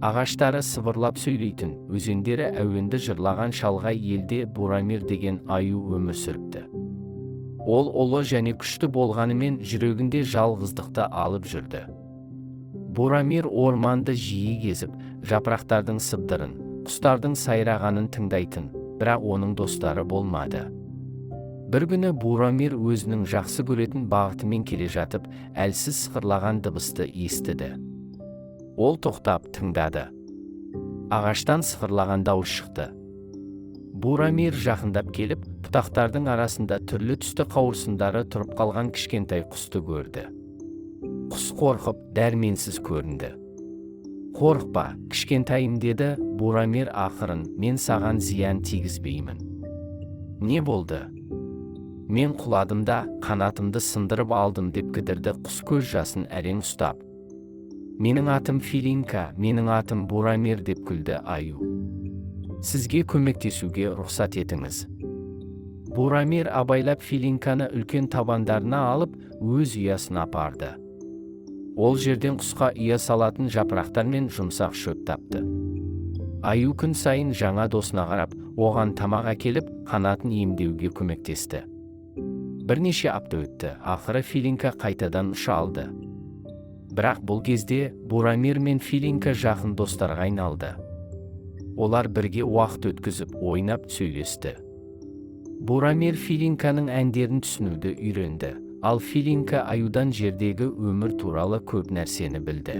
Ағаштары сыбырлап сөйлейтін, өзендері әуенді жырлаған шалғай елде Бурамир деген аю өмір сүріпті. Ол ұлы және күшті болғанымен жүрегінде жалғыздықты алып жүрді. Бурамир орманды жиі кезіп, жапырақтардың сыбдырын, құстардың сайрағанын тыңдайтын, бірақ оның достары болмады. Бір күні Бурамир өзінің жақсы көретін бағытымен келе жатып, әлсіз сықырлаған дыбысты естіді. Ол тоқтап тыңдады. Ағаштан сықырлаған дауыс шықты. Бурамир жақындап келіп, бұтақтардың арасында түрлі түсті қауырсындары тұрып қалған кішкентай құсты көрді. Құс қорқып, дәрменсіз көрінді. «Қорықпа, кішкентайым», деді Бурамир ақырын, «мен саған зиян тигізбеймін». «Не болды?» «Мен құладым да, қанатымды сындырып алдым», деп кідірді құс көз жасын әрең ұстап. «Менің атым Филинка, менің атым Бурамир», деп күлді аю. «Сізге көмектесуге рұқсат етіңіз». Бурамир абайлап Филинканы үлкен табандарына алып, өз ұясына апарды. Ол жерден құсқа ұя салатын жапырақтар мен жұмсақ шөп тапты. Аю күн сайын жаңа досына қарап, оған тамақ әкеліп, қанатын емдеуге көмектесті. Бірнеше апта өтті, ақыры Филинка қайтадан ұша алды. Бірақ бұл кезде Бурамир мен Филинка жақын достарға айналды. Олар бірге уақыт өткізіп, ойнап сөйлесті. Бурамир Филинканың әндерін түсінуді үйренді, ал Филинка аюдан жердегі өмір туралы көп нәрсені білді.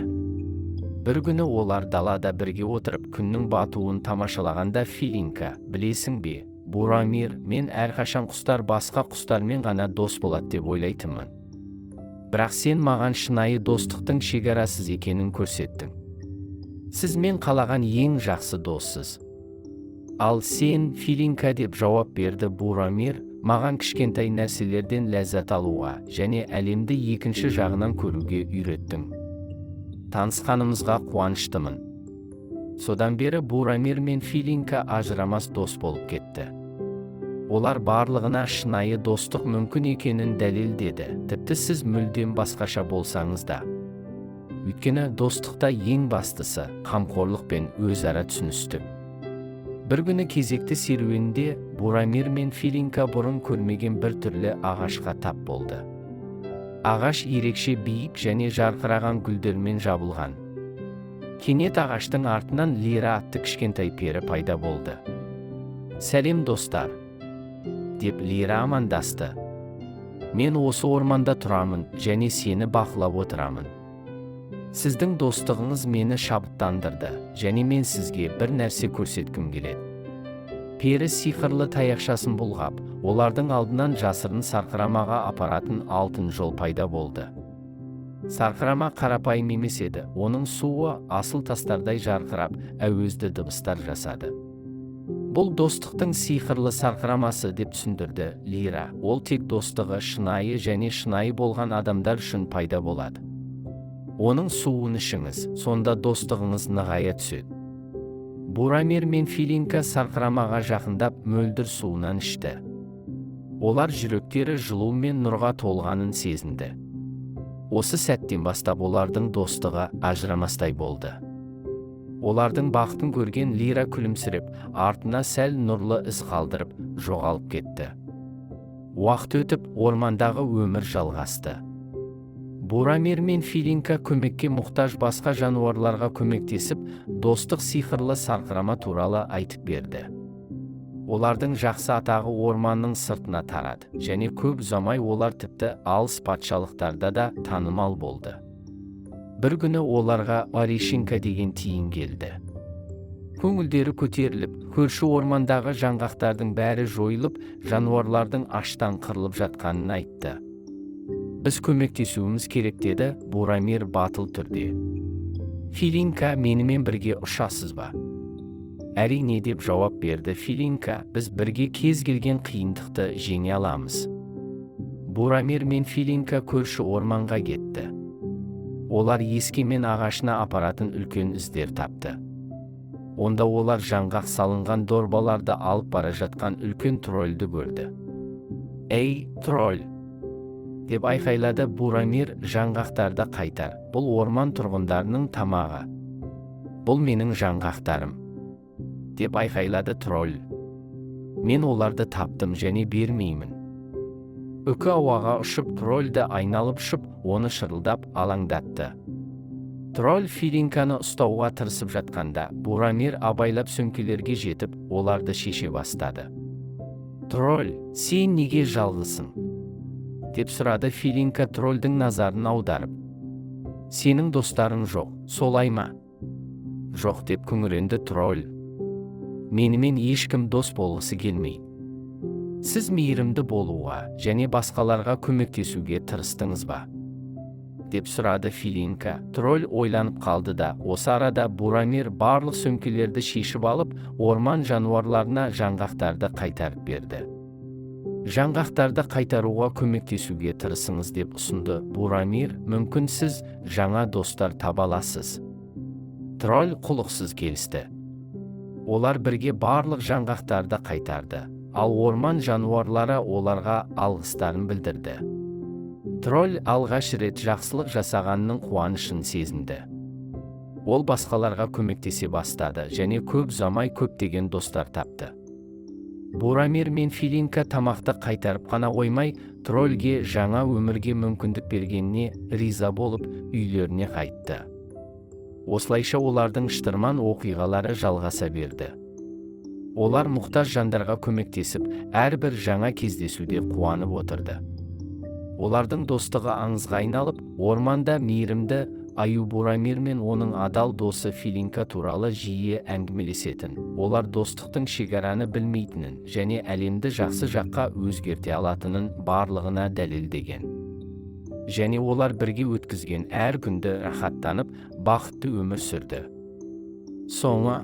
Бір күні олар далада бірге отырып күннің батуын тамашалағанда Филинка, «Білесің бе, Бурамир, мен әрқашан құстар басқа құстармен ғана дос болады деп ойлайтынмын. Бірақ сен маған шынайы достықтың шекарасыз екенін көрсеттің. Сіз мен қалаған ең жақсы доссыз». «Ал сен, Филинка», деп жауап берді Бурамир, «маған кішкентай нәрселерден ләззат алуға және әлемді екінші жағынан көруге үйреттің. Танысқанымызға қуаныштымын». Содан бері Бурамир мен Филинка ажырамас дос болып кетті. Олар барлығына шынайы достық мүмкін екенін дәлелдеді, тіпті сіз мүлдем басқаша болсаңыз да. Өйткені достықта ең бастысы қамқорлық пен өзара түсіністік. Бір күні кезекті серуенде Бурамир мен Филинка бұрын көрмеген бір түрлі ағашқа тап болды. Ағаш ерекше биік және жарқыраған гүлдермен жабылған. Кенет ағаштың артынан Лира атты кішкентай пері пайда болды. «Сәлем достар», деп Лира амандасты. «Мен осы орманда тұрамын және сені бақылап отырамын. Сіздің достығыңыз мені шабыттандырды және мен сізге бір нәрсе көрсеткім келеді». Пері сиқырлы таяқшасын бұлғап, олардың алдынан жасырын сарқырамаға апаратын алтын жол пайда болды. Сарқырама қарапайым емес еді, оның суы асыл тастардай жарқырап, әуезді дыбыстар жасады. «Бұл достықтың сиқырлы сарқырамасы», деп түсіндірді Лира. «Ол тек достығы шынайы және шынайы болған адамдар үшін пайда болады. Оның суын ішіңіз, сонда достығыңыз нығая түседі». Бурамир мен Филинка сарқырамаға жақындап мөлдір суынан ішті. Олар жүректері жылу мен нұрға толғанын сезінді. Осы сәттен бастап олардың достығы ажырамастай болды. Олардың бақытын көрген Лира күлімсіреп, артына сәл нұрлы із қалдырып, жоғалып кетті. Уақыт өтіп, ормандағы өмір жалғасты. Бурамир мен Филинка көмекке мұқтаж басқа жануарларға көмектесіп, достық сиқырлы сарқырама туралы айтып берді. Олардың жақсы атағы орманның сыртына тарады, және көп ұзамай олар тіпті алыс патшалықтарда да танымал болды. Бір күні оларға Оришенка деген тиын келді. Көңілдері көтеріліп, көрші ормандағы жаңғақтардың бәрі жойылып, жануарлардың аштан қырылып жатқанын айтты. «Біз көмектесуіміз керек», деді Бурамир батыл түрде. «Филинка, менімен бірге ұшасыз ба?» «Әрине», деп жауап берді Филинка, «біз бірге кез келген қиындықты жеңе аламыз». Бурамир мен Филинка көрші орманға кетті. Олар ескемен ағашына апаратын үлкен іздер тапты. Онда олар жаңғақ салынған дорбаларды алып бара жатқан үлкен тролльді көрді. «Ей, тролль!» деп айқайлады Бурамир, «жаңғақтарды қайтар, бұл орман тұрғындарының тамағы». Бұл менің жаңғақтарым, деп айқайлады тролль. Мен оларды таптым және бермеймін. Үкі ауаға ұшып тролльді айналып ұшып, оны шырылдап алаңдатты. Тролль Филинканы ұстауға тырысып жатқанда, Бурамир абайлап сөмкелерге жетіп, оларды шеше бастады. Тролль, сен неге жалғызсың? Деп сұрады Филинка тролльдің назарын аударып. Сенің достарың жоқ, солай ма? Жоқ, деп күңіренді тролль. Менімен ешкім дос болғысы келмейді. Сіз мейірімді болуға және басқаларға көмектесуге тырыстыңыз ба? Деп сұрады Филинка. Тролль ойланып қалды да, осы арада Бурамир барлық сөмкелерді шешіп алып, орман жануарларына жаңғақтарды қайтарып берді. Жаңғақтарды қайтаруға көмектесуге тырысыңыз деп ұсынды Бурамир. Мүмкін сіз жаңа достар таба аласыз. Тролль құлықсыз келісті. Олар бірге барлық жаңғақтарды қайтарды, ал орман жануарлары оларға алғыстарын білдірді. Тролль алғаш рет жақсылық жасағанның қуанышын сезінді. Ол басқаларға көмектесе бастады және көп ұзамай көптеген достар тапты. Бурамир мен Филинка тамақты қайтарып қана қоймай, тролльге жаңа өмірге мүмкіндік бергеніне риза болып, үйлеріне қайтты. Осылайша олардың шытырман оқиғалары жалғаса берді. Олар мұқтаж жандарға көмектесіп, әрбір жаңа кездесуде қуанып отырды. Олардың достығы аңызға айналып, орманда мейірімді аю Бурамир мен оның адал досы Филинка туралы жиі әңгімелесетін. Олар достықтың шекараны білмейтінін және әлемді жақсы жаққа өзгерте алатынын барлығына дәлелдеген. Және олар бірге өткізген әр күнді рахаттанып, бақытты өмір сүрді. Соңы